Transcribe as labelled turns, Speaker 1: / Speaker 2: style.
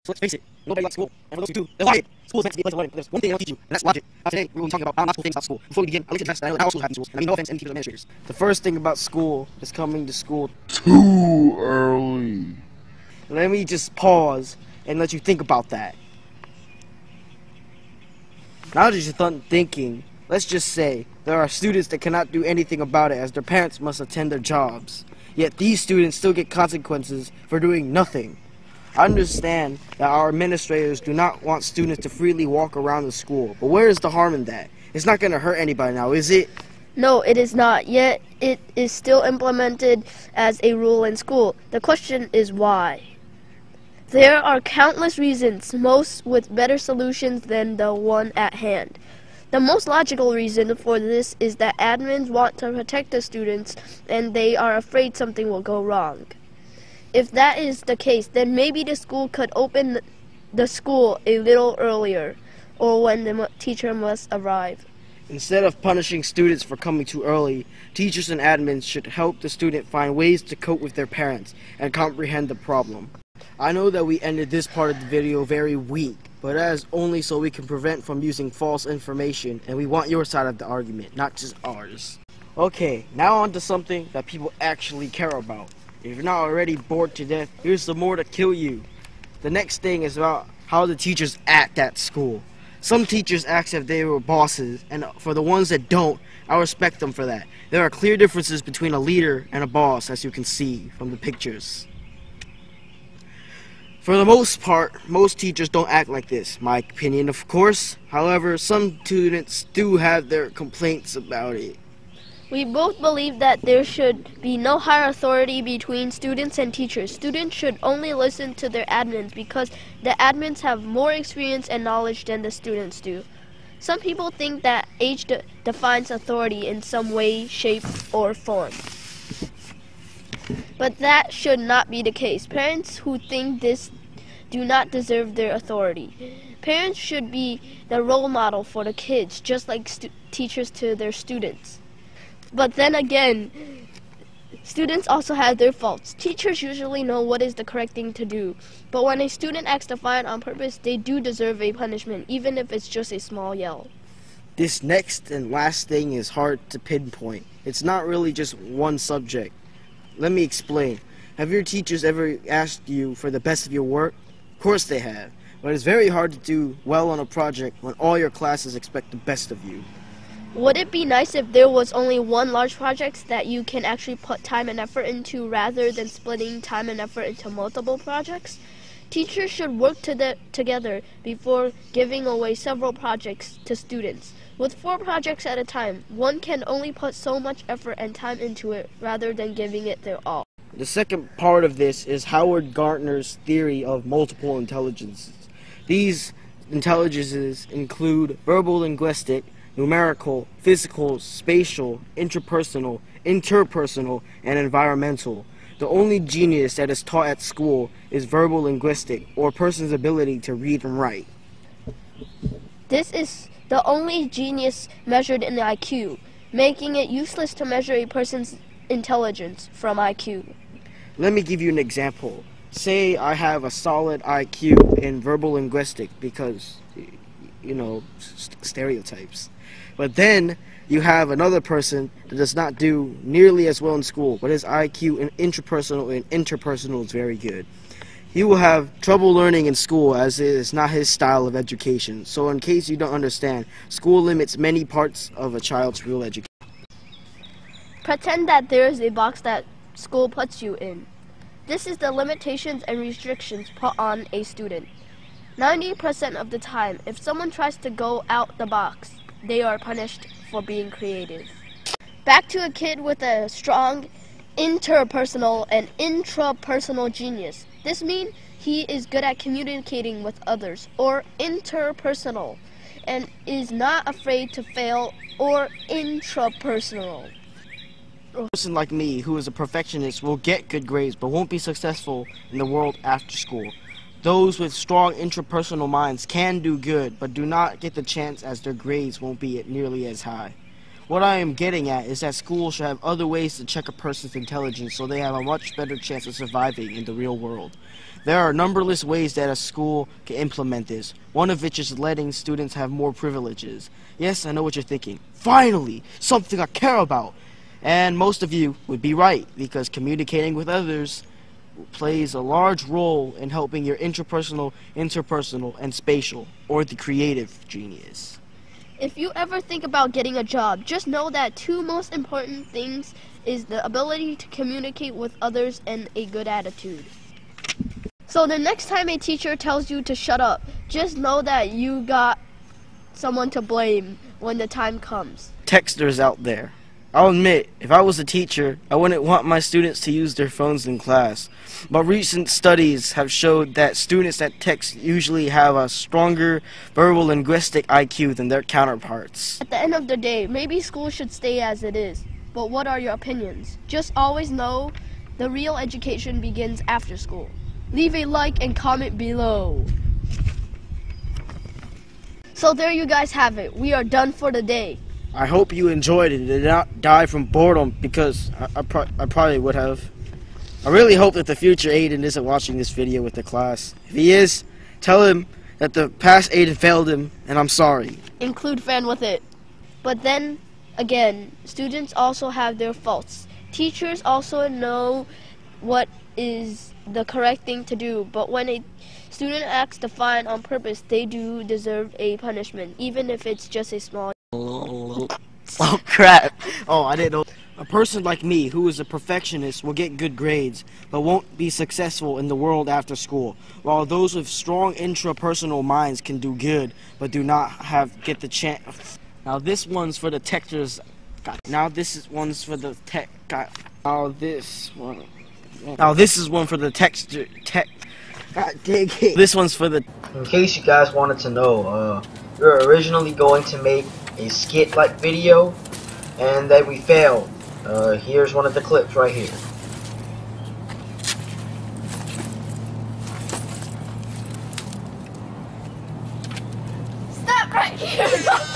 Speaker 1: So let's face it, nobody likes school. And for those who do, they like it. School is meant to be a place of learning, but there's one thing they don't teach you, and that's logic. Today, we're going to be talking about non-logical things about school. Before we begin, I'd like to address that I know that our schools have in schools, and I mean no offense to any teachers or administrators.
Speaker 2: The first thing about school is coming to school
Speaker 3: too early.
Speaker 2: Let me just pause and let you think about that. Now that you're done thinking, let's just say there are students that cannot do anything about it as their parents must attend their jobs. Yet these students still get consequences for doing nothing. I understand that our administrators do not want students to freely walk around the school, but where is the harm in that? It's not going to hurt anybody now, is it?
Speaker 4: No, it is not, yet it is still implemented as a rule in school. The question is why? There are countless reasons, most with better solutions than the one at hand. The most logical reason for this is that admins want to protect the students and they are afraid something will go wrong. If that is the case, then maybe the school could open the school a little earlier or when the teacher must arrive.
Speaker 2: Instead of punishing students for coming too early, teachers and admins should help the student find ways to cope with their parents and comprehend the problem. I know that we ended this part of the video very weak, but that is only so we can prevent from using false information, and we want your side of the argument, not just ours. Okay, now on to something that people actually care about. If you're not already bored to death, here's some more to kill you. The next thing is about how the teachers act at school. Some teachers act as if they were bosses, and for the ones that don't, I respect them for that. There are clear differences between a leader and a boss, as you can see from the pictures. For the most part, most teachers don't act like this, my opinion of course. However, some students do have their complaints about it.
Speaker 4: We both believe that there should be no higher authority between students and teachers. Students should only listen to their admins because the admins have more experience and knowledge than the students do. Some people think that age defines authority in some way, shape, or form. But that should not be the case. Parents who think this do not deserve their authority. Parents should be the role model for the kids, just like teachers to their students. But then again, students also have their faults. Teachers usually know what is the correct thing to do. But when a student acts defiant on purpose, they do deserve a punishment, even if it's just a small yell.
Speaker 2: This next and last thing is hard to pinpoint. It's not really just one subject. Let me explain. Have your teachers ever asked you for the best of your work? Of course they have. But it's very hard to do well on a project when all your classes expect the best of you.
Speaker 4: Would it be nice if there was only one large project that you can actually put time and effort into rather than splitting time and effort into multiple projects? Teachers should work together before giving away several projects to students. With 4 projects at a time, one can only put so much effort and time into it rather than giving it their all.
Speaker 2: The second part of this is Howard Gardner's theory of multiple intelligences. These intelligences include verbal linguistic, numerical, physical, spatial, interpersonal, and environmental. The only genius that is taught at school is verbal linguistic, or a person's ability to read and write.
Speaker 4: This is the only genius measured in the IQ, making it useless to measure a person's intelligence from IQ.
Speaker 2: Let me give you an example. Say I have a solid IQ in verbal linguistic because, you know, stereotypes. But then you have another person that does not do nearly as well in school, but his IQ in intrapersonal and interpersonal is very good. He will have trouble learning in school as it is not his style of education. So in case you don't understand, school limits many parts of a child's real education.
Speaker 4: Pretend that there is a box that school puts you in. This is the limitations and restrictions put on a student. 90% of the time, if someone tries to go out the box, they are punished for being creative. Back to a kid with a strong interpersonal and intrapersonal genius. This means he is good at communicating with others, or interpersonal, and is not afraid to fail, or intrapersonal.
Speaker 2: A person like me, who is a perfectionist, will get good grades but won't be successful in the world after school. Those with strong intrapersonal minds can do good, but do not get the chance as their grades won't be nearly as high. What I am getting at is that schools should have other ways to check a person's intelligence so they have a much better chance of surviving in the real world. There are numberless ways that a school can implement this, one of which is letting students have more privileges. Yes, I know what you're thinking. Finally, something I care about! And most of you would be right, because communicating with others plays a large role in helping your interpersonal, and spatial, or the creative genius.
Speaker 4: If you ever think about getting a job, just know that two most important things is the ability to communicate with others and a good attitude. So the next time a teacher tells you to shut up, just know that you got someone to blame when the time comes.
Speaker 2: Texters out there. I'll admit, if I was a teacher, I wouldn't want my students to use their phones in class. But recent studies have showed that students that text usually have a stronger verbal linguistic IQ than their counterparts.
Speaker 4: At the end of the day, maybe school should stay as it is. But what are your opinions? Just always know the real education begins after school. Leave a like and comment below. So there you guys have it. We are done for the day.
Speaker 2: I hope you enjoyed it and did not die from boredom, because I probably would have. I really hope that the future Aiden isn't watching this video with the class. If he is, tell him that the past Aiden failed him, and I'm sorry.
Speaker 4: Include fan with it. But then, again, students also have their faults. Teachers also know what is the correct thing to do, but when a student acts defiant on purpose, they do deserve a punishment, even if it's just a small.
Speaker 2: Oh crap. Oh, I didn't know. A person like me, who is a perfectionist, will get good grades, but won't be successful in the world after school, while those with strong intrapersonal minds can do good, but do not get the chance. Now this one's for the texters. Now this is one's for the tech. Now this is one for the texture. God dang it. This one's for the.
Speaker 5: In case you guys wanted to know, we were originally going to make a skit-like video, and then we failed. Here's one of the clips right here.
Speaker 4: Stop right here!